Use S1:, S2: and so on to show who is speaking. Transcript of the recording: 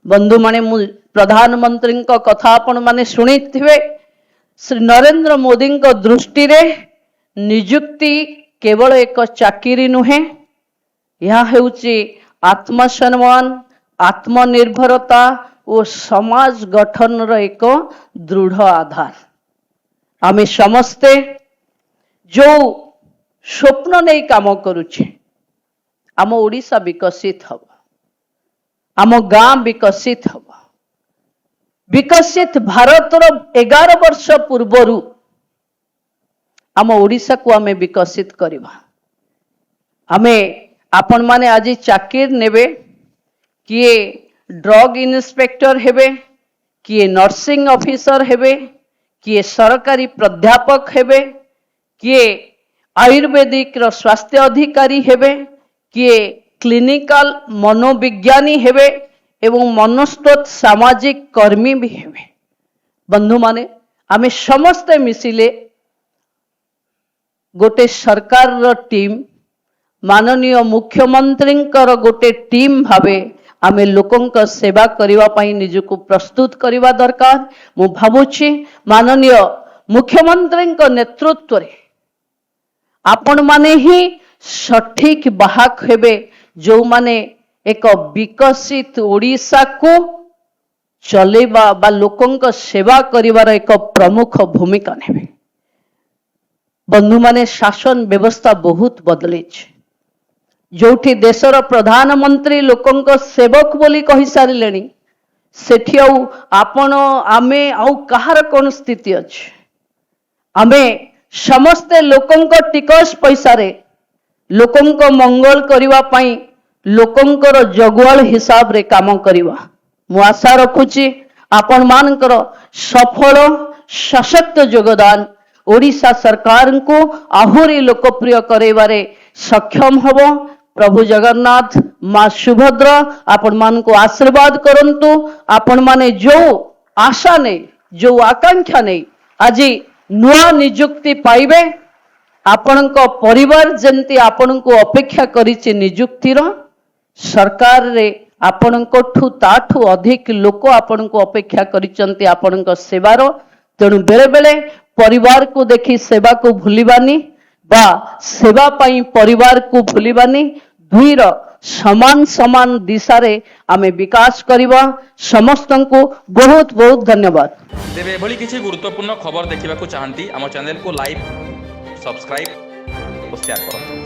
S1: बंधु माने प्रधानमंत्री कथा आपण माने शुणिथिबे श्री नरेंद्र मोदी दृष्टि रे नियुक्ति केवल एक चाकरी नुहे, यह हेउची आत्मसम्मान, आत्मनिर्भरता और समाज गठन रो एक दृढ़ आधार। आमे समस्ते जो स्वप्न नहीं काम करुचे, आम ओडिशा विकसित हब, आम गाँ विकसित हब, विकसित भारत 11 वर्ष पूर्वर आम ओडिशा को आमे विकसित करिबा। आमे आपण माने आज चाकिर नेबे, किए ड्रग इन्स्पेक्टर हेबे, किए नर्सिंग ऑफिसर हेबे, किए सरकारी प्राध्यापक हेबे, किए आयुर्वेदिक स्वास्थ्य अधिकारी हेबे, किए क्लिनिकल मनोविज्ञानी हेबे एवं मनोस्तत्व सामाजिक कर्मी भी हेबे। बंधु माने आमे समस्ते मिसिले गोटे सरकार रो टीम, माननीय मुख्यमंत्री गोटे टीम भावे आमे लोकंक सेवा करिवा पई निजको प्रस्तुत करिवा दरकार। मु भाबुछि माननीय मुख्यमंत्री नेतृत्व रे आपण माने ही सठिक बाहक हेबे, जो माने एक विकसित ओडिशा को चलेबा बा लोकंक सेवा करिवार एक प्रमुख भूमिका नेबे। बंधु माने शासन व्यवस्था बहुत बदली, जोठी देशर प्रधानमंत्री लोकंक सेवक बोली कहि सारिलेनी, सेठी आपण आमे आउ कहार कोन स्थिति अछि? आमे समस्ते लोकंक टिकस पैसा रे लोकंक मंगल करिवा पई लोकंकर जगुआल हिसाब रे काम करिवा। मु आशा रखुची आपण मानकर सफल सशक्त योगदान ओडिशा सरकार को आहुरी लोकप्रिय करैबारे सक्षम हबो। प्रभु जगन्नाथ मां सुभद्रा आपण मान को आशीर्वाद करंतु। आपण माने जो आशा नहीं, जो आकांक्षा नहीं, आज नुआ नियुक्ति पाइबे, आपण को परिवार जंती आपण को अपेक्षा करिछि नियुक्तिर, सरकार रे आपण को ताठू अधिक लोक आपण को अपेक्षा करिसंती आपण को सेवार। तेणु बेले बेले परिवार को देखी सेवा को भूलिबानी बा सेवा पाई परिवार को भूलिबानी, दुईर समान समान दिशा रे आमे विकास करिबा। समस्त को बहुत बहुत धन्यवाद।
S2: तेबे एभली किछि गुरुत्वपूर्ण खबर देखिबा को चाहंती आम चैनल को लाइक, सब्सक्राइब और शेयर करंतु।